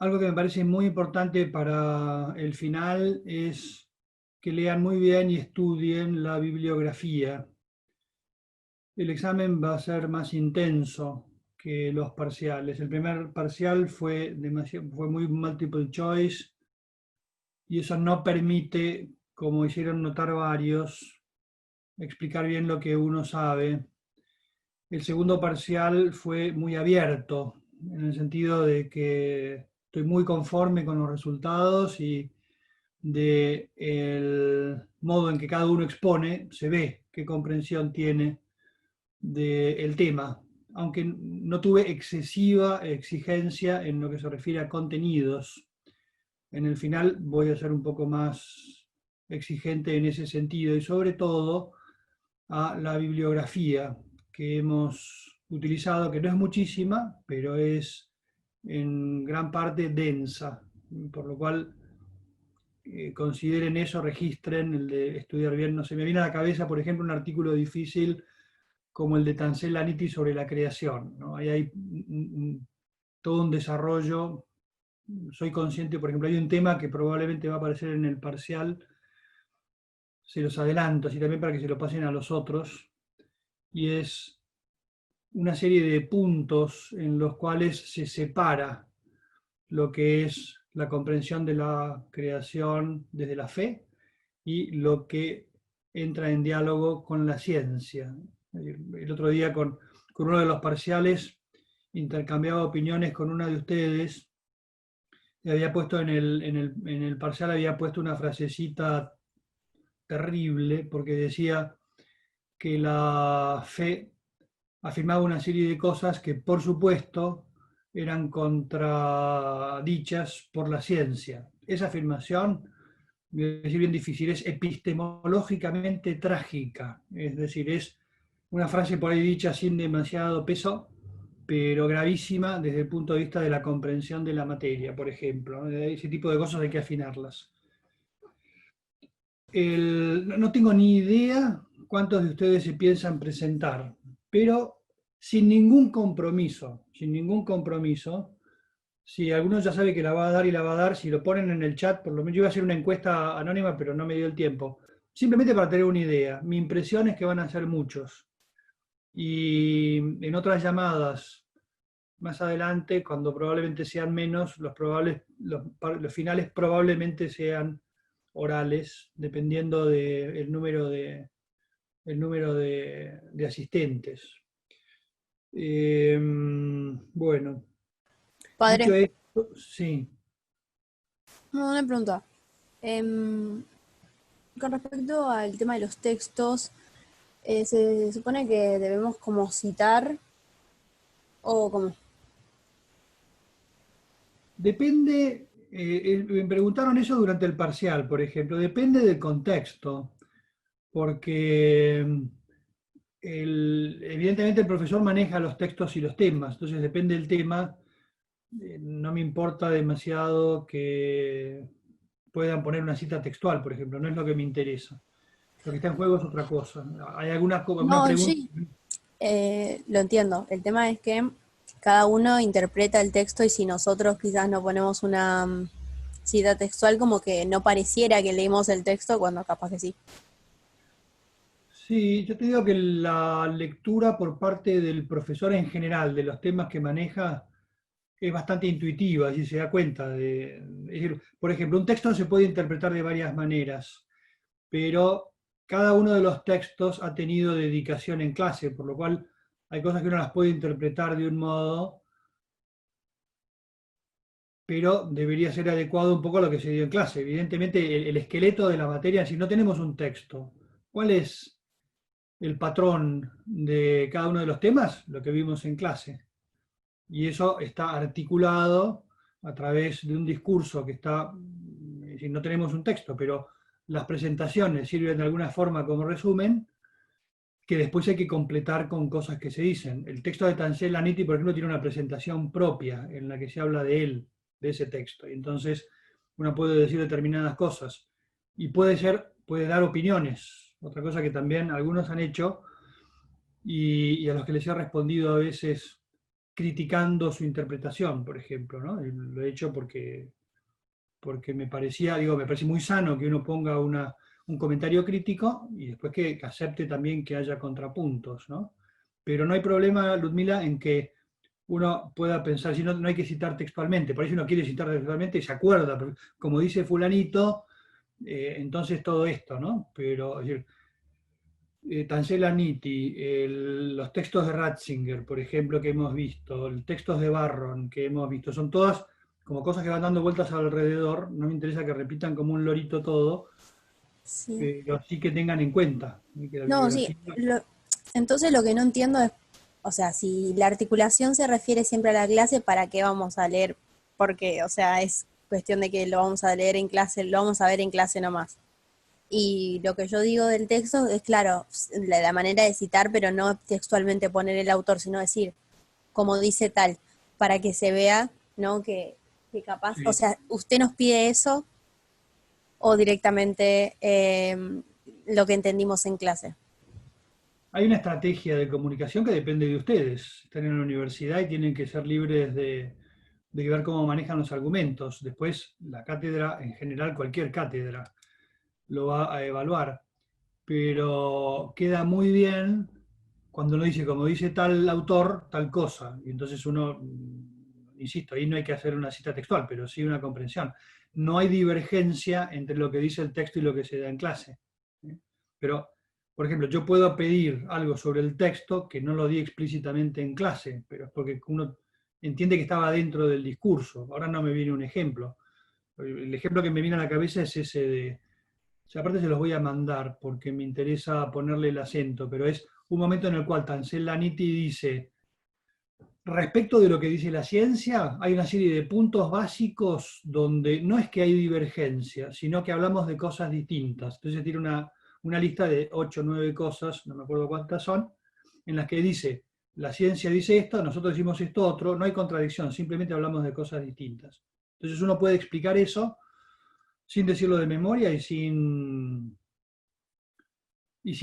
Algo que me parece muy importante para el final es que lean muy bien y estudien la bibliografía. El examen va a ser más intenso que los parciales. El primer parcial fue muy multiple choice y eso no permite, como hicieron notar varios, explicar bien lo que uno sabe. El segundo parcial fue muy abierto, en el sentido de que estoy muy conforme con los resultados y del modo en que cada uno expone, se ve qué comprensión tiene del tema, aunque no tuve excesiva exigencia en lo que se refiere a contenidos. En el final voy a ser un poco más exigente en ese sentido y sobre todo a la bibliografía que hemos utilizado, que no es muchísima, pero es en gran parte densa, por lo cual consideren eso, registren el de estudiar bien. No se me viene a la cabeza, por ejemplo, un artículo difícil como el de Tancel Laniti sobre la creación, ¿no? Ahí hay todo un desarrollo. Soy consciente, por ejemplo, hay un tema que probablemente va a aparecer en el parcial, se los adelanto, así también para que se lo pasen a los otros, y es una serie de puntos en los cuales se separa lo que es la comprensión de la creación desde la fe y lo que entra en diálogo con la ciencia. El otro día con uno de los parciales intercambiaba opiniones con una de ustedes y había puesto en el parcial había puesto una frasecita terrible porque decía que la fe afirmaba una serie de cosas que por supuesto eran contradichas por la ciencia. Esa afirmación, voy a decir bien difícil, es epistemológicamente trágica, es decir, es una frase por ahí dicha sin demasiado peso, pero gravísima desde el punto de vista de la comprensión de la materia, por ejemplo, ¿no? Ese tipo de cosas hay que afinarlas. No tengo ni idea cuántos de ustedes se piensan presentar, pero sin ningún compromiso, si alguno ya sabe que la va a dar y la va a dar, si lo ponen en el chat, por lo menos yo iba a hacer una encuesta anónima, pero no me dio el tiempo. Simplemente para tener una idea. Mi impresión es que van a ser muchos. Y en otras llamadas, más adelante, cuando probablemente sean menos, los finales probablemente sean orales, dependiendo del número de asistentes. Bueno, dicho Padre, esto, sí. una pregunta. Em, con respecto al tema de los textos, ¿se supone que debemos como citar o como? Depende, me preguntaron eso durante el parcial, por ejemplo, depende del contexto, porque evidentemente el profesor maneja los textos y los temas, entonces depende del tema, no me importa demasiado que puedan poner una cita textual, por ejemplo, no es lo que me interesa. Lo que está en juego es otra cosa. ¿Hay alguna No, pregunta? sí, lo entiendo. El tema es que cada uno interpreta el texto y si nosotros quizás no ponemos una cita textual, como que no pareciera que leímos el texto cuando capaz que sí. Sí, yo te digo que la lectura por parte del profesor en general de los temas que maneja es bastante intuitiva, si se da cuenta es decir, por ejemplo, un texto se puede interpretar de varias maneras, pero cada uno de los textos ha tenido dedicación en clase, por lo cual hay cosas que uno las puede interpretar de un modo, pero debería ser adecuado un poco a lo que se dio en clase. Evidentemente, el esqueleto de la materia, si no tenemos un texto, ¿cuál es el patrón de cada uno de los temas? Lo que vimos en clase. Y eso está articulado a través de un discurso que está, es decir, no tenemos un texto, pero las presentaciones sirven de alguna forma como resumen, que después hay que completar con cosas que se dicen. El texto de Tancel Laniti, por ejemplo, tiene una presentación propia en la que se habla de él, de ese texto. Y entonces uno puede decir determinadas cosas y puede dar opiniones. Otra cosa que también algunos han hecho y a los que les he respondido a veces criticando su interpretación, por ejemplo, ¿no? Y lo he hecho porque me parecía, digo, me parece muy sano que uno ponga un comentario crítico y después que acepte también que haya contrapuntos, ¿no? Pero no hay problema, Ludmila, en que uno pueda pensar, si no, no hay que citar textualmente, por ahí si uno quiere citar textualmente y se acuerda, pero como dice fulanito, entonces todo esto, ¿no? Pero, es decir, Tancella Nitti, los textos de Ratzinger, por ejemplo, que hemos visto, los textos de Barron que hemos visto, son todas como cosas que van dando vueltas alrededor, no me interesa que repitan como un lorito todo, Sí. pero sí que tengan en cuenta que la No, sí. bibliografía... Entonces lo que no entiendo es, o sea, si la articulación se refiere siempre a la clase, ¿para qué vamos a leer? Porque, o sea, es cuestión de que lo vamos a leer en clase, lo vamos a ver en clase nomás. Y lo que yo digo del texto es, claro, la manera de citar, pero no textualmente poner el autor, sino decir, como dice tal, para que se vea, ¿no? Que capaz, o Sí. sea, usted nos pide eso o directamente lo que entendimos en clase. Hay una estrategia de comunicación que depende de ustedes. Están en la universidad y tienen que ser libres de ver cómo manejan los argumentos. Después, la cátedra, en general, cualquier cátedra, lo va a evaluar. Pero queda muy bien cuando uno dice, como dice tal autor, tal cosa. Y entonces uno, insisto, ahí no hay que hacer una cita textual, pero sí una comprensión. No hay divergencia entre lo que dice el texto y lo que se da en clase. ¿Eh? Pero, por ejemplo, yo puedo pedir algo sobre el texto que no lo di explícitamente en clase, pero es porque uno entiende que estaba dentro del discurso. Ahora no me viene un ejemplo. El ejemplo que me viene a la cabeza es ese de, o sea, aparte se los voy a mandar porque me interesa ponerle el acento, pero es un momento en el cual Tancella Nitti dice, respecto de lo que dice la ciencia, hay una serie de puntos básicos donde no es que hay divergencia, sino que hablamos de cosas distintas. Entonces tiene una lista de 8 o 9 cosas, no me acuerdo cuántas son, en las que dice, la ciencia dice esto, nosotros decimos esto otro, no hay contradicción, simplemente hablamos de cosas distintas. Entonces uno puede explicar eso sin decirlo de memoria y sin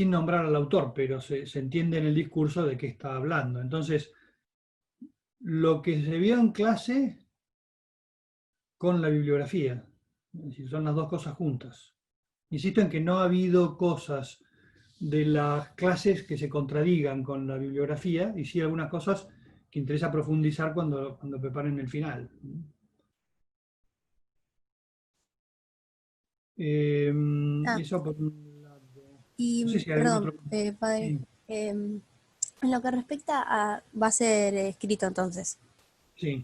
nombrar al autor, pero se entiende en el discurso de qué está hablando. Entonces, lo que se vio en clase con la bibliografía, es decir, son las dos cosas juntas. Insisto en que no ha habido cosas de las clases que se contradigan con la bibliografía y sí algunas cosas que interesa profundizar cuando preparen el final. Ah, Eso por un lado. No sé y si hay algún perdón, otro... padre, Sí, en lo que respecta a, va a ser escrito entonces. sí.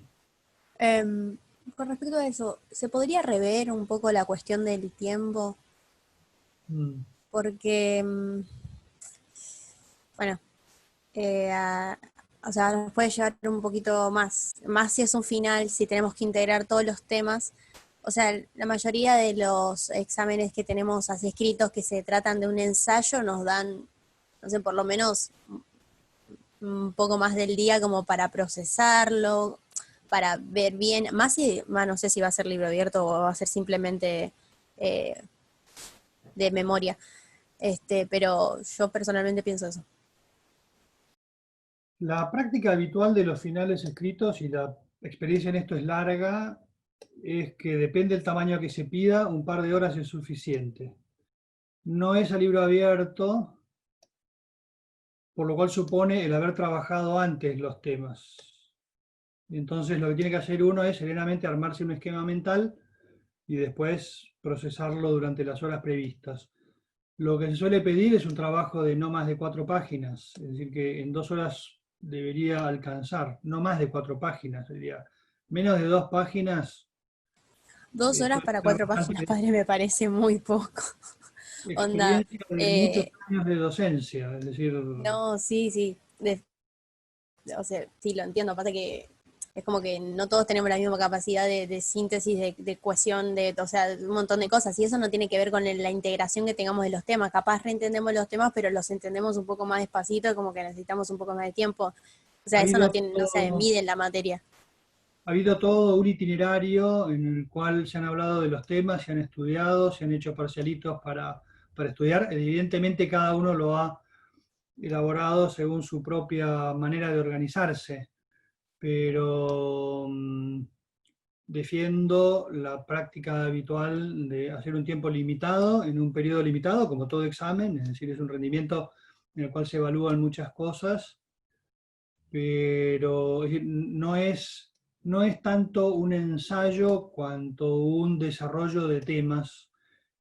Em, con respecto a eso, ¿se podría rever un poco la cuestión del tiempo? Mm. Porque, bueno, o sea, nos puede llevar un poquito más si es un final, si tenemos que integrar todos los temas. O sea, la mayoría de los exámenes que tenemos así escritos que se tratan de un ensayo nos dan, no sé, por lo menos un poco más del día como para procesarlo, para ver bien, más si, no sé si va a ser libro abierto o va a ser simplemente eh, de memoria, pero yo personalmente pienso eso. La práctica habitual de los finales escritos, y la experiencia en esto es larga, es que depende del tamaño que se pida, un par de horas es suficiente. No es a libro abierto, por lo cual supone el haber trabajado antes los temas. Entonces lo que tiene que hacer uno es serenamente armarse un esquema mental y después procesarlo durante las horas previstas. Lo que se suele pedir es un trabajo de no más de 4 páginas, es decir, que en 2 horas debería alcanzar, no más de 4 páginas, diría. Menos de 2 páginas 2 horas puede para ser 4 páginas, bastante padre, me parece muy poco. Onda, experiencia de muchos años de docencia, es decir, no, sí, sí, o sea, sí, lo entiendo, pasa que es como que no todos tenemos la misma capacidad de síntesis, de cohesión, o sea, un montón de cosas, y eso no tiene que ver con la integración que tengamos de los temas, capaz reentendemos los temas, pero los entendemos un poco más despacito, como que necesitamos un poco más de tiempo, o ha sea, eso no habido tiene, no se mide en la materia. Ha habido todo un itinerario en el cual se han hablado de los temas, se han estudiado, se han hecho parcialitos para estudiar. Evidentemente cada uno lo ha elaborado según su propia manera de organizarse, pero defiendo la práctica habitual de hacer un tiempo limitado, en un periodo limitado, como todo examen, es decir, es un rendimiento en el cual se evalúan muchas cosas, pero es decir, no es tanto un ensayo cuanto un desarrollo de temas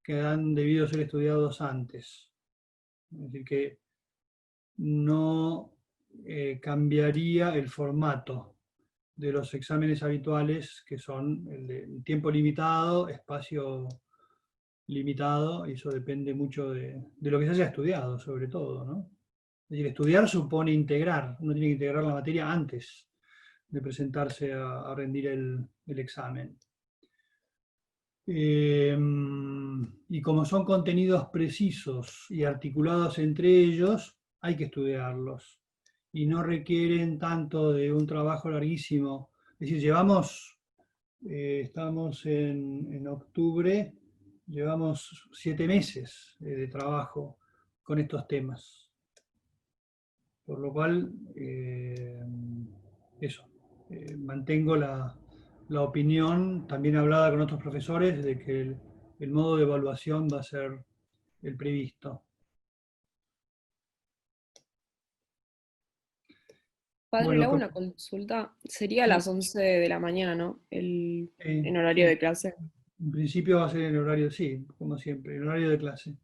que han debido ser estudiados antes. Es decir, que no cambiaría el formato de los exámenes habituales, que son el de tiempo limitado, espacio limitado, y eso depende mucho de lo que se haya estudiado, sobre todo, ¿no? Es decir, estudiar supone integrar, uno tiene que integrar la materia antes de presentarse a rendir el examen. Y como son contenidos precisos y articulados entre ellos, hay que estudiarlos. Y no requieren tanto de un trabajo larguísimo. Es decir, estamos en octubre, llevamos 7 meses de trabajo con estos temas. Por lo cual, eso, mantengo la opinión, también hablada con otros profesores, de que el modo de evaluación va a ser el previsto. Padre, le Bueno, hago una consulta. Sería a sí, las 11 de la mañana, ¿no? En horario sí, de clase. en principio va a ser en horario, sí, como siempre, en horario de clase, de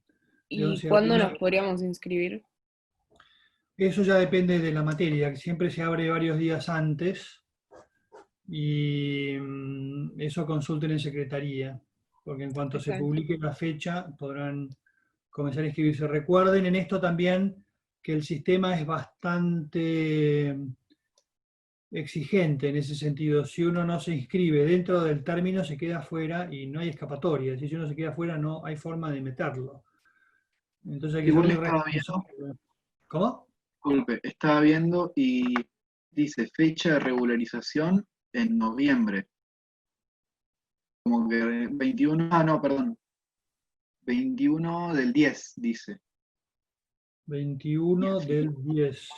¿Y 11 a cuándo 1. nos podríamos inscribir? Eso ya depende de la materia, que siempre se abre varios días antes, y eso consulten en secretaría, porque en cuanto se Ok. publique la fecha podrán comenzar a inscribirse. Recuerden en esto también que el sistema es bastante exigente en ese sentido. Si uno no se inscribe dentro del término, se queda fuera y no hay escapatoria. Si uno se queda fuera, no hay forma de meterlo. Entonces hay que ser Igual muy estaba viendo, responsable. ¿Cómo? disculpe, estaba viendo y dice fecha de regularización en noviembre. Como que 21, no, perdón, 21 del 10 dice, 21 del 10.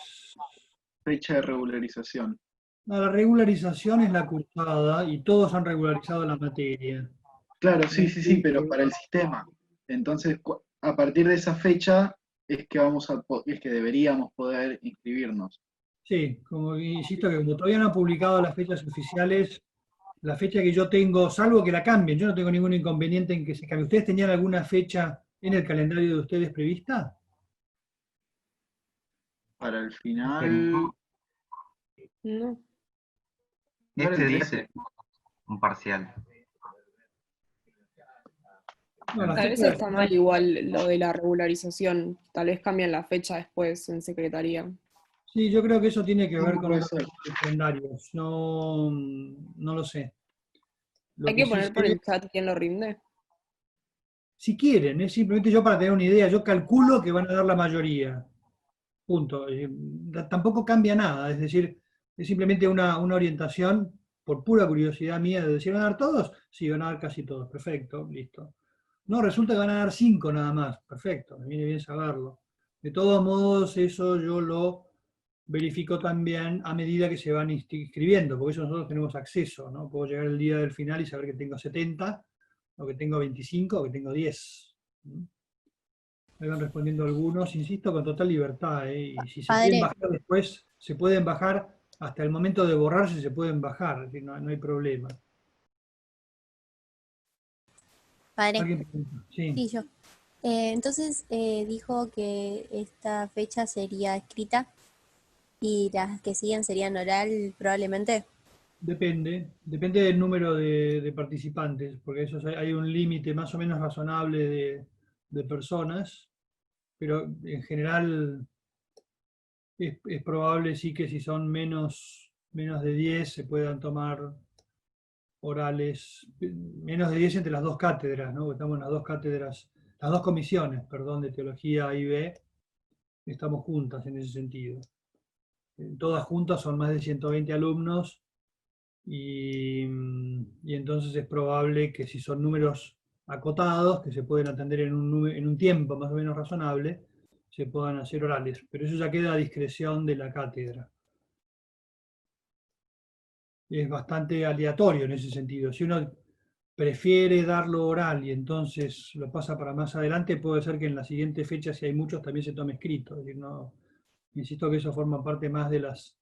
fecha de regularización. No, la regularización es la cursada y todos han regularizado la materia. Claro, sí, sí, sí, pero para el sistema. Entonces, a partir de esa fecha es que es que deberíamos poder inscribirnos. Sí, como insisto, que como todavía no han publicado las fechas oficiales, la fecha que yo tengo, salvo que la cambien, yo no tengo ningún inconveniente en que se cambie. ¿Ustedes tenían alguna fecha en el calendario de ustedes prevista? Para el final, Tengo No. no era este el día 13. un parcial. No, la Tal vez fecha está mal igual lo de la regularización. Tal vez cambian la fecha después en secretaría. sí, yo creo que eso tiene que ver No con puede otros ser. calendarios. No, no lo sé. Lo Hay que que sí poner por sé, el chat quién lo rinde. si quieren, es simplemente yo para tener una idea, yo calculo que van a dar la mayoría. Punto. Tampoco cambia nada, es decir, es simplemente una orientación por pura curiosidad mía de decir, ¿van a dar todos? Sí, van a dar casi todos. Perfecto, listo. No, resulta que van a dar 5 nada más. Perfecto, me viene bien saberlo. De todos modos, eso yo lo verifico también a medida que se van inscribiendo, porque eso nosotros tenemos acceso, ¿no? Puedo llegar el día del final y saber que tengo 70, o que tengo 25, o que tengo 10. Me van respondiendo algunos, insisto, con total libertad, ¿eh? Y si se quieren Padre, bajar después, se pueden bajar, hasta el momento de borrarse se pueden bajar, es decir, no hay problema. padre, ¿Alguien pregunta? Sí. sí, yo. Entonces dijo que esta fecha sería escrita y las que siguen serían oral probablemente. Depende del número de participantes, porque eso hay un límite más o menos razonable de personas, pero en general es probable sí que si son menos de 10 se puedan tomar orales, menos de 10 entre las dos cátedras, ¿no? Estamos en las dos cátedras, las dos comisiones, perdón, de teología A y B, estamos juntas en ese sentido. Todas juntas son más de 120 alumnos y entonces es probable que si son números acotados, que se pueden atender en un tiempo más o menos razonable, se puedan hacer orales, pero eso ya queda a discreción de la cátedra. es bastante aleatorio en ese sentido. Si uno prefiere darlo oral y entonces lo pasa para más adelante, puede ser que en la siguiente fecha, si hay muchos, también se tome escrito. Es decir, no, insisto que eso forma parte más de las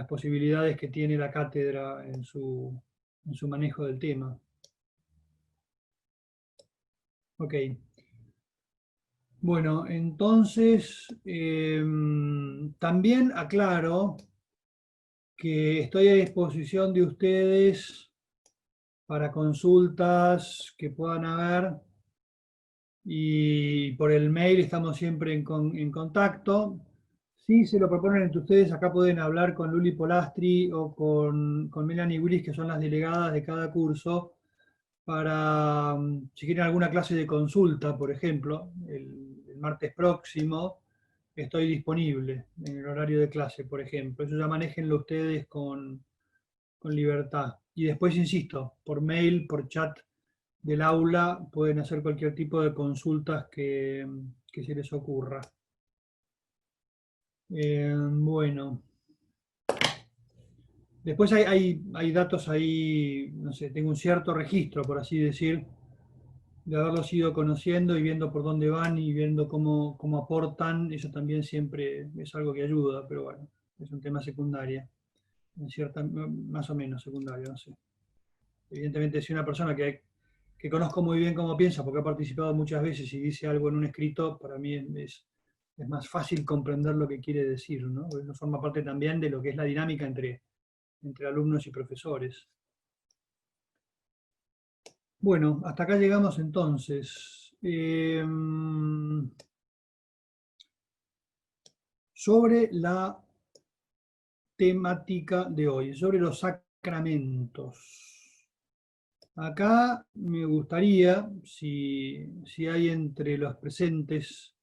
posibilidades que tiene la cátedra en su manejo del tema. Ok. Bueno, entonces, también aclaro que estoy a disposición de ustedes para consultas que puedan haber, y por el mail estamos siempre en contacto. Si se lo proponen entre ustedes, acá pueden hablar con Luli Polastri o con Melanie Willis, que son las delegadas de cada curso, para, si quieren alguna clase de consulta, por ejemplo, el martes próximo, estoy disponible en el horario de clase, por ejemplo. Eso ya manéjenlo ustedes con libertad. Y después, insisto, por mail, por chat del aula, pueden hacer cualquier tipo de consultas que se les ocurra. Bueno. Después hay datos ahí, no sé, tengo un cierto registro, por así decir, de haberlos ido conociendo y viendo por dónde van y viendo cómo aportan. Eso también siempre es algo que ayuda, pero bueno, es un tema secundario, más o menos secundario, no sé. Evidentemente, si una persona que conozco muy bien cómo piensa, porque ha participado muchas veces y dice algo en un escrito, para mí es más fácil comprender lo que quiere decir, ¿no? Porque eso forma parte también de lo que es la dinámica entre alumnos y profesores. Bueno, hasta acá llegamos entonces. Sobre la temática de hoy, sobre los sacramentos. Acá me gustaría, si hay entre los presentes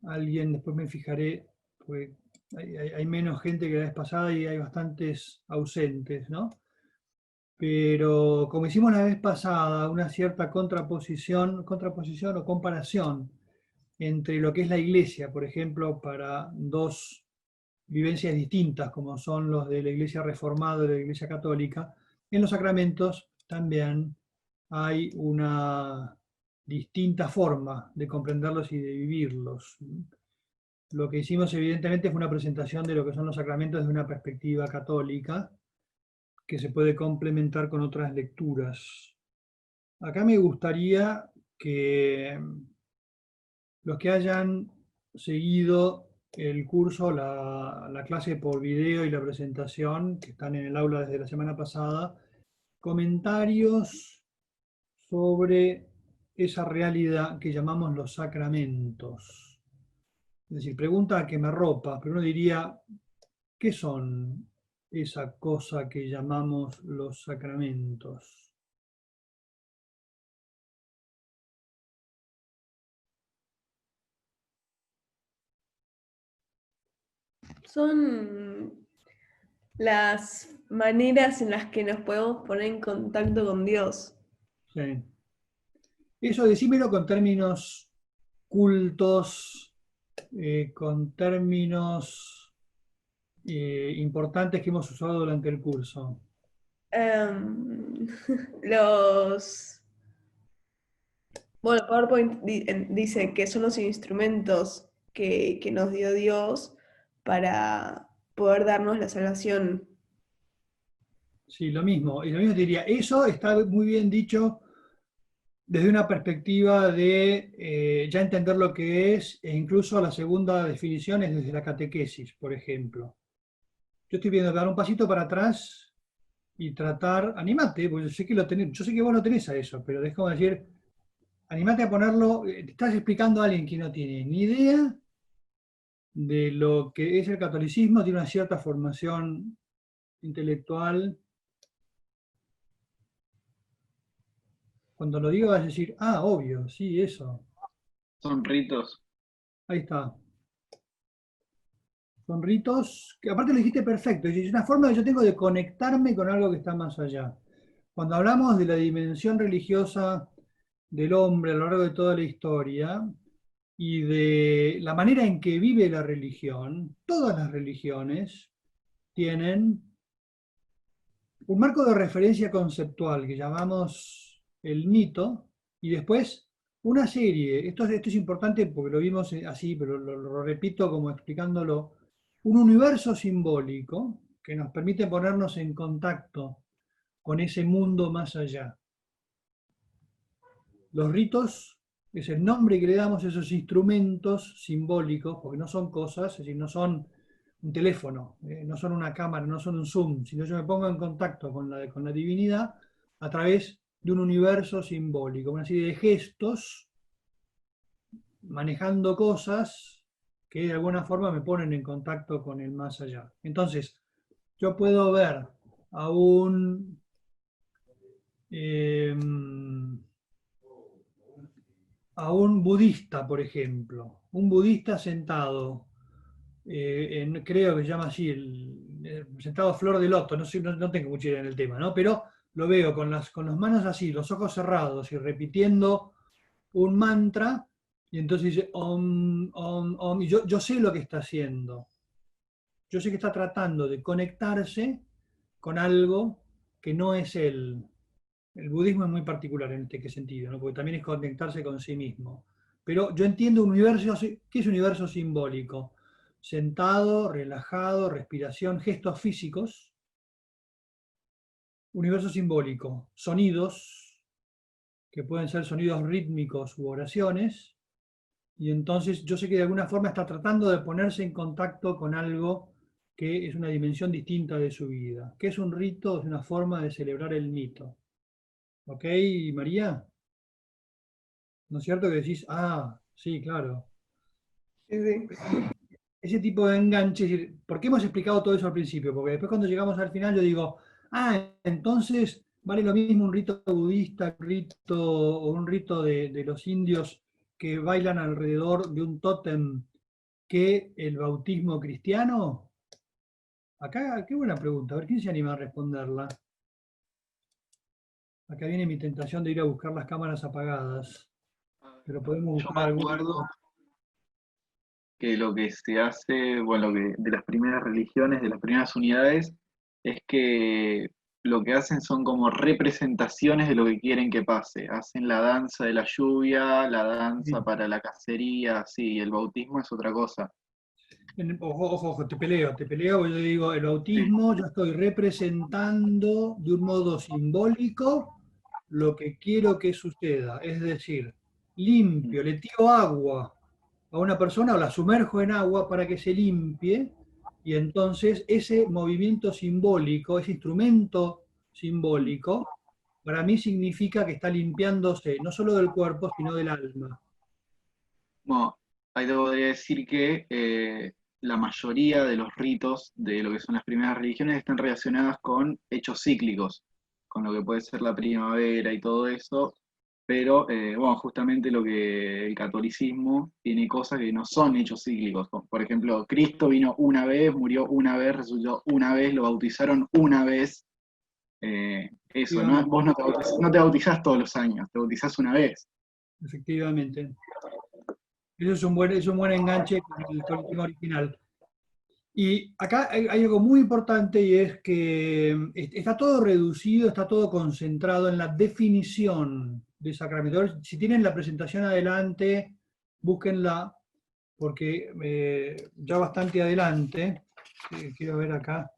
alguien, después me fijaré, porque hay menos gente que la vez pasada y hay bastantes ausentes, ¿no? Pero como hicimos la vez pasada, una cierta contraposición o comparación entre lo que es la Iglesia, por ejemplo, para dos vivencias distintas, como son los de la Iglesia Reformada y la Iglesia Católica, en los sacramentos también hay una distinta forma de comprenderlos y de vivirlos. Lo que hicimos, evidentemente, fue una presentación de lo que son los sacramentos desde una perspectiva católica, que se puede complementar con otras lecturas. Acá me gustaría que los que hayan seguido el curso, la clase por video y la presentación, que están en el aula desde la semana pasada, comentarios sobre esa realidad que llamamos los sacramentos. Es decir, pregunta a quemarropa, pero uno diría, ¿qué son esa cosa que llamamos los sacramentos? Son las maneras en las que nos podemos poner en contacto con Dios. Sí. Eso decímelo con términos cultos, con términos importantes que hemos usado durante el curso. Bueno, PowerPoint dice que son los instrumentos que nos dio Dios para poder darnos la salvación. Sí, lo mismo. Y lo mismo te diría, eso está muy bien dicho desde una perspectiva de ya entender lo que es, e incluso la segunda definición es desde la catequesis, por ejemplo. Yo estoy viendo dar un pasito para atrás y tratar, animate, porque yo sé que vos lo tenés a eso, pero es como decir, animate a ponerlo, te estás explicando a alguien que no tiene ni idea de lo que es el catolicismo, tiene una cierta formación intelectual. Cuando lo digo vas a decir, ah, obvio, sí, eso. Son ritos. Ahí está. Son ritos, que aparte lo dijiste perfecto, es una forma que yo tengo de conectarme con algo que está más allá. Cuando hablamos de la dimensión religiosa del hombre a lo largo de toda la historia y de la manera en que vive la religión, todas las religiones tienen un marco de referencia conceptual que llamamos el mito, y después una serie, esto es importante porque lo vimos así, pero lo repito como explicándolo, un universo simbólico que nos permite ponernos en contacto con ese mundo más allá. Los ritos es el nombre que le damos a esos instrumentos simbólicos, porque no son cosas, es decir, no son un teléfono, no son una cámara, no son un Zoom, sino yo me pongo en contacto con la divinidad a través de un universo simbólico, una serie de gestos, manejando cosas que de alguna forma me ponen en contacto con el más allá. Entonces, yo puedo ver a un budista, por ejemplo, un budista sentado, creo que se llama así, sentado flor de loto, no, sé, no tengo mucha idea en el tema, ¿no? Pero lo veo con las manos así, los ojos cerrados y repitiendo un mantra, y entonces dice om, om, om, y yo sé lo que está haciendo. Yo sé que está tratando de conectarse con algo que no es él. El budismo es muy particular en este sentido, ¿no? Porque también es conectarse con sí mismo. Pero yo entiendo un universo, ¿qué es un universo simbólico? Sentado, relajado, respiración, gestos físicos. Universo simbólico, sonidos, que pueden ser sonidos rítmicos u oraciones. Y entonces yo sé que de alguna forma está tratando de ponerse en contacto con algo que es una dimensión distinta de su vida. ¿Qué es un rito? Es una forma de celebrar el mito. ¿Ok, María? ¿No es cierto que decís, ah, sí, claro? Sí, sí. Ese tipo de enganche, es decir, ¿por qué hemos explicado todo eso al principio? Porque después cuando llegamos al final yo digo, ah, entonces vale lo mismo un rito budista, un rito, o un rito de los indios que bailan alrededor de un tótem que el bautismo cristiano. Acá, qué buena pregunta, a ver quién se anima a responderla. Acá viene mi tentación de ir a buscar las cámaras apagadas, pero podemos Yo buscar me algún... acuerdo que lo que se hace, bueno, de las primeras religiones, de las primeras unidades, es que lo que hacen son como representaciones de lo que quieren que pase. Hacen la danza de la lluvia, la danza para la cacería, sí, el bautismo es otra cosa. Ojo, ojo, ojo, te peleo, porque yo digo, el Sí. bautismo, yo estoy representando de un modo simbólico lo que quiero que suceda. Es decir, limpio, le tiro agua a una persona o la sumerjo en agua para que se limpie, y entonces ese movimiento simbólico, ese instrumento simbólico, para mí significa que está limpiándose no solo del cuerpo, sino del alma. Bueno, ahí te podría decir que la mayoría de los ritos de lo que son las primeras religiones están relacionadas con hechos cíclicos, con lo que puede ser la primavera y todo eso, pero bueno, justamente lo que el catolicismo tiene cosas que no son hechos cíclicos. Por ejemplo, Cristo vino una vez, murió una vez, resucitó una vez, lo bautizaron una vez. Eso, ¿no? Vos no te bautizás todos los años, te bautizás una vez. Efectivamente. Eso es un buen enganche con el tema original. Y acá hay algo muy importante, y es que está todo reducido, está todo concentrado en la definición de sacramento. Si tienen la presentación adelante, búsquenla, porque ya bastante adelante, quiero ver acá,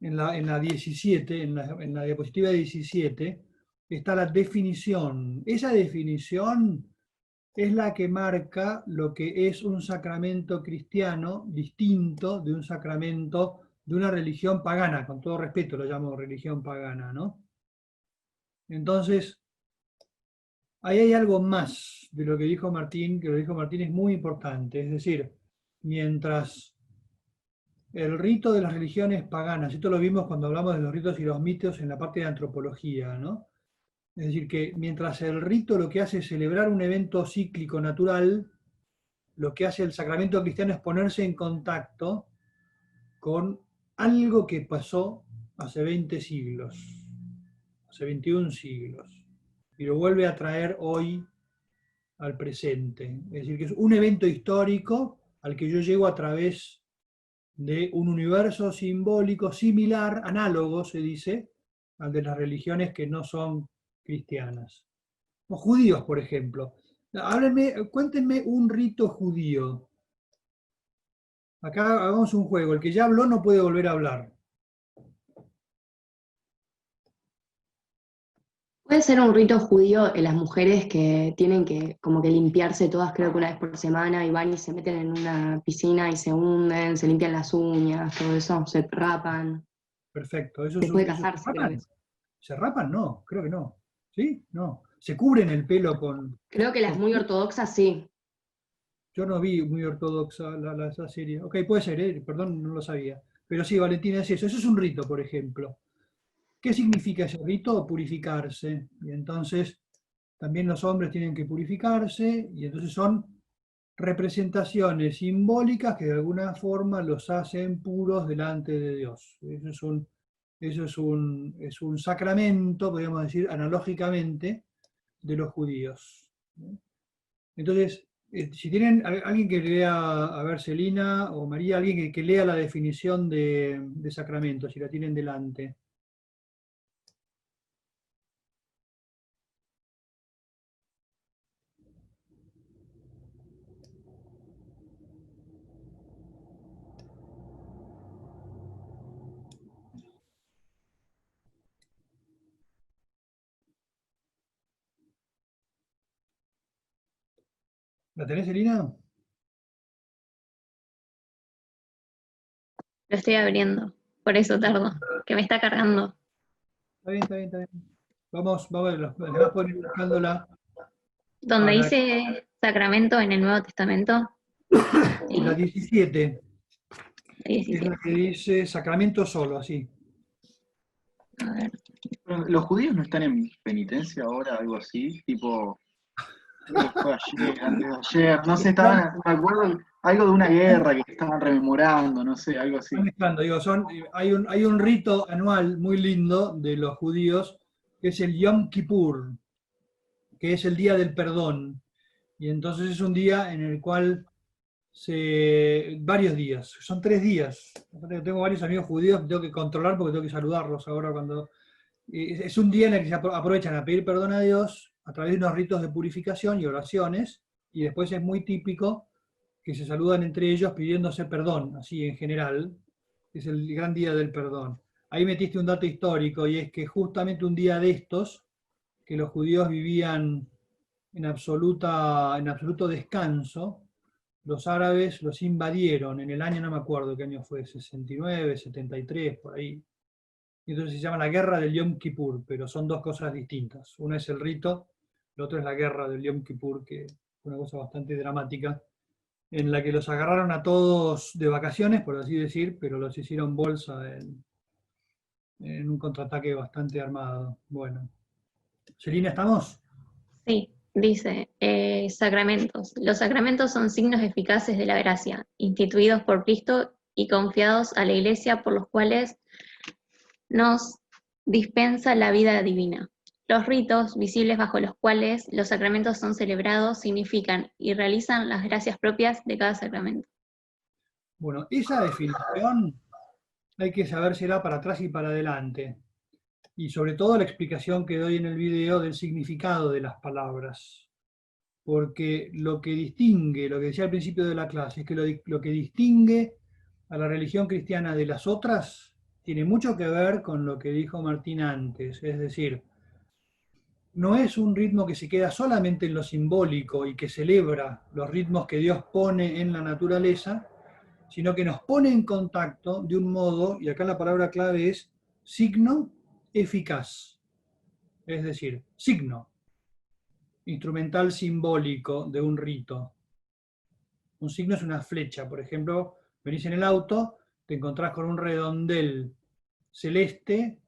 en la 17, en la diapositiva 17, está la definición. Esa definición es la que marca lo que es un sacramento cristiano distinto de un sacramento de una religión pagana. Con todo respeto lo llamo religión pagana, ¿no? Entonces, ahí hay algo más de lo que dijo Martín, que lo dijo Martín es muy importante. Es decir, mientras el rito de las religiones paganas, esto lo vimos cuando hablamos de los ritos y los mitos en la parte de antropología, ¿no? Es decir, que mientras el rito lo que hace es celebrar un evento cíclico natural, lo que hace el sacramento cristiano es ponerse en contacto con algo que pasó hace 20 siglos, hace 21 siglos, y lo vuelve a traer hoy al presente. Es decir, que es un evento histórico al que yo llego a través de un universo simbólico similar, análogo, se dice, al de las religiones que no son cristianas. Los judíos, por ejemplo. Cuéntenme un rito judío. Acá hagamos un juego. El que ya habló no puede volver a hablar. Puede ser un rito judío en las mujeres que tienen que como que limpiarse todas, creo que una vez por semana, y van y se meten en una piscina y se hunden, se limpian las uñas, todo eso, se rapan. Perfecto. Eso Después de ¿eso casarse, ¿se creo rapan? que es. ¿Se rapan? No, creo que no. ¿Sí? No. ¿Se cubren el pelo con...? Creo que las muy ortodoxas sí. Yo no vi muy ortodoxa esa serie. Ok, puede ser, perdón, no lo sabía. Pero sí, Valentina, es eso. Eso es un rito, por ejemplo. ¿Qué significa ese rito? Purificarse. Y entonces también los hombres tienen que purificarse, y entonces son representaciones simbólicas que de alguna forma los hacen puros delante de Dios. Es un sacramento, podríamos decir, analógicamente, de los judíos. Entonces, si tienen alguien que lea, a ver, Celina o María, alguien que lea la definición de sacramento, si la tienen delante. ¿La tenés, Celina? Lo estoy abriendo, por eso tardo, que me está cargando. Está bien, está bien, está bien. Vamos, los demás pueden ir buscándola. Donde dice sacramento en el Nuevo Testamento, La 17 es 17. la que dice sacramento solo, así. A ver. ¿Los judíos no están en penitencia ahora, algo así? Tipo, fue ayer, antes de ayer, no sé, estaban, me acuerdo, algo de una guerra que estaban rememorando, no sé, algo así. Están mezclando, digo, hay un rito anual muy lindo de los judíos, que es el Yom Kippur, que es el día del perdón. Y entonces es un día en el cual varios días, son 3 días. Tengo varios amigos judíos, tengo que controlar porque tengo que saludarlos ahora cuando... Es un día en el que se aprovechan a pedir perdón a Dios a través de unos ritos de purificación y oraciones, y después es muy típico que se saludan entre ellos pidiéndose perdón, así en general. Es el gran día del perdón. Ahí metiste un dato histórico, y es que justamente un día de estos, que los judíos vivían en absoluto descanso, los árabes los invadieron en el año, no me acuerdo qué año fue, 69, 73, por ahí. Y entonces se llama la guerra del Yom Kippur, pero son dos cosas distintas. Una es el rito, la otra es la guerra del Yom Kippur, que es una cosa bastante dramática, en la que los agarraron a todos de vacaciones, por así decir, pero los hicieron bolsa en un contraataque bastante armado. Bueno. Celina, ¿estamos? Sí, dice, sacramentos. Los sacramentos son signos eficaces de la gracia, instituidos por Cristo y confiados a la Iglesia, por los cuales nos dispensa la vida divina. Los ritos visibles bajo los cuales los sacramentos son celebrados significan y realizan las gracias propias de cada sacramento. Bueno, esa definición hay que saber si era para atrás y para adelante. Y sobre todo la explicación que doy en el video del significado de las palabras. Porque lo que distingue, lo que decía al principio de la clase, es que lo que distingue a la religión cristiana de las otras tiene mucho que ver con lo que dijo Martín antes. Es decir, no es un ritmo que se queda solamente en lo simbólico y que celebra los ritmos que Dios pone en la naturaleza, sino que nos pone en contacto de un modo, y acá la palabra clave es signo eficaz. Es decir, signo, instrumental simbólico de un rito. Un signo es una flecha, por ejemplo, venís en el auto, te encontrás con un redondel celeste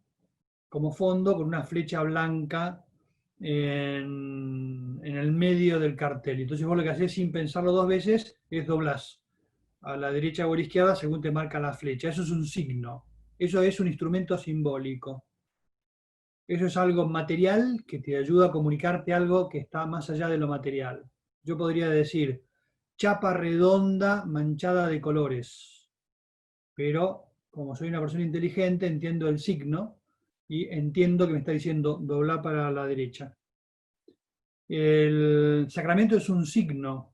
como fondo, con una flecha blanca en el medio del cartel. Entonces vos lo que haces sin pensarlo 2 veces es doblás a la derecha o a la izquierda según te marca la flecha. Eso es un signo. Eso es un instrumento simbólico. Eso es algo material que te ayuda a comunicarte algo que está más allá de lo material. Yo podría decir chapa redonda manchada de colores. pero como soy una persona inteligente, entiendo el signo y entiendo que me está diciendo doblar para la derecha. El sacramento es un signo,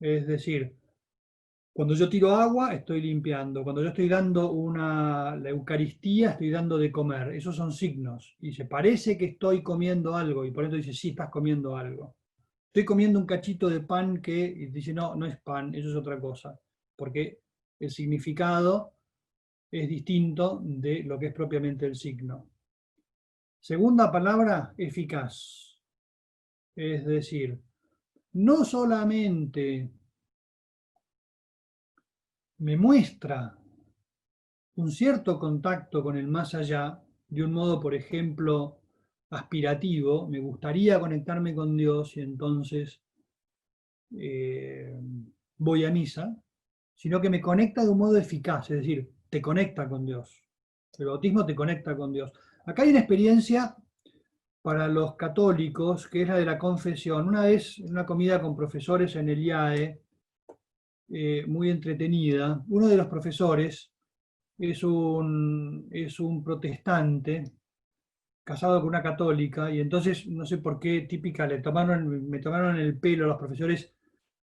es decir, cuando yo tiro agua, estoy limpiando. Cuando yo estoy dando la Eucaristía, estoy dando de comer. Esos son signos. Y se parece que estoy comiendo algo. Y por eso dice, sí, estás comiendo algo. Estoy comiendo un cachito de pan y dice, no, no es pan, eso es otra cosa. Porque el significado es distinto de lo que es propiamente el signo. Segunda palabra, eficaz. Es decir, no solamente me muestra un cierto contacto con el más allá, de un modo, por ejemplo, aspirativo, me gustaría conectarme con Dios y entonces voy a misa, sino que me conecta de un modo eficaz, es decir, te conecta con Dios. El bautismo te conecta con Dios. Acá hay una experiencia para los católicos, que es la de la confesión. Una vez, en una comida con profesores en el IAE, muy entretenida, uno de los profesores es un protestante casado con una católica, y entonces, no sé por qué, típica, me tomaron el pelo los profesores,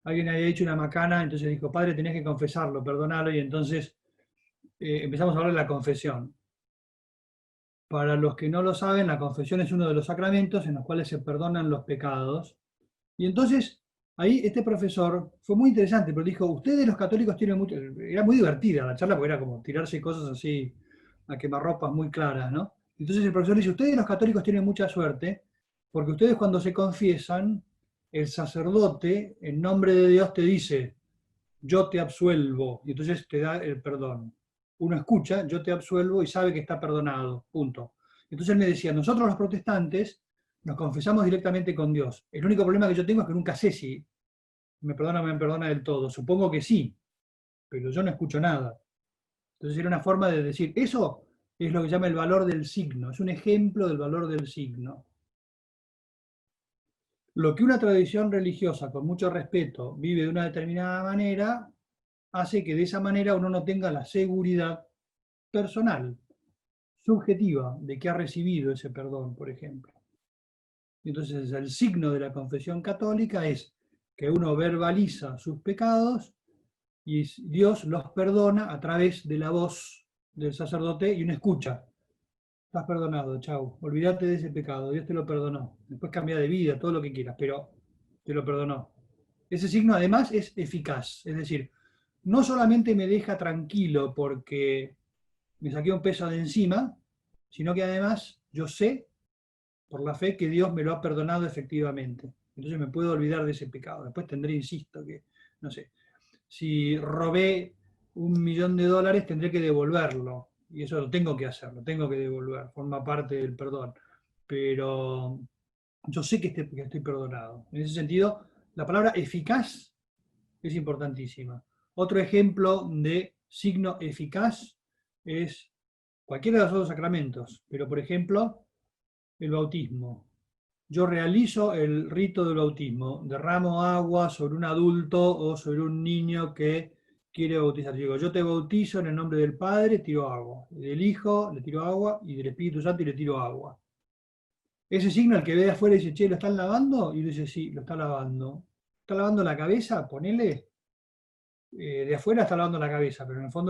alguien había hecho una macana, entonces dijo, padre, tenés que confesarlo, perdonalo, y entonces empezamos a hablar de la confesión. Para los que no lo saben, la confesión es uno de los sacramentos en los cuales se perdonan los pecados. Y entonces, ahí este profesor fue muy interesante, pero dijo, ustedes los católicos tienen mucho... Era muy divertida la charla porque era como tirarse cosas así a quemarropas muy claras, ¿no? Entonces el profesor dice, ustedes los católicos tienen mucha suerte, porque ustedes cuando se confiesan, el sacerdote, en nombre de Dios, te dice, yo te absuelvo, y entonces te da el perdón. Uno escucha, yo te absuelvo, y sabe que está perdonado, punto. Entonces él me decía, nosotros los protestantes nos confesamos directamente con Dios. El único problema que yo tengo es que nunca sé si me perdona o me perdona del todo. Supongo que sí, pero yo no escucho nada. Entonces era una forma de decir, eso es lo que se llama el valor del signo, es un ejemplo del valor del signo. Lo que una tradición religiosa, con mucho respeto, vive de una determinada manera, hace que de esa manera uno no tenga la seguridad personal, subjetiva, de que ha recibido ese perdón, por ejemplo. Entonces el signo de la confesión católica es que uno verbaliza sus pecados y Dios los perdona a través de la voz del sacerdote y uno escucha. Estás perdonado, chau. Olvídate de ese pecado, Dios te lo perdonó. Después cambia de vida, todo lo que quieras, pero te lo perdonó. Ese signo además es eficaz, es decir, no solamente me deja tranquilo porque me saqué un peso de encima, sino que además yo sé, por la fe, que Dios me lo ha perdonado efectivamente. Entonces me puedo olvidar de ese pecado. Después tendré, insisto, que, no sé, si robé $1.000.000, tendré que devolverlo. Y eso lo tengo que hacer, lo tengo que devolver, forma parte del perdón. Pero yo sé que estoy perdonado. En ese sentido, la palabra eficaz es importantísima. Otro ejemplo de signo eficaz es cualquiera de los otros sacramentos, pero por ejemplo, el bautismo. Yo realizo el rito del bautismo, derramo agua sobre un adulto o sobre un niño que quiere bautizar. Digo, yo te bautizo en el nombre del Padre, tiro agua. Del Hijo le tiro agua y del Espíritu Santo y le tiro agua. Ese signo, el que ve de afuera y dice, che, ¿lo están lavando? Y dice, sí, lo está lavando. ¿Está lavando la cabeza? Ponele. De afuera está lavando la cabeza, pero en el fondo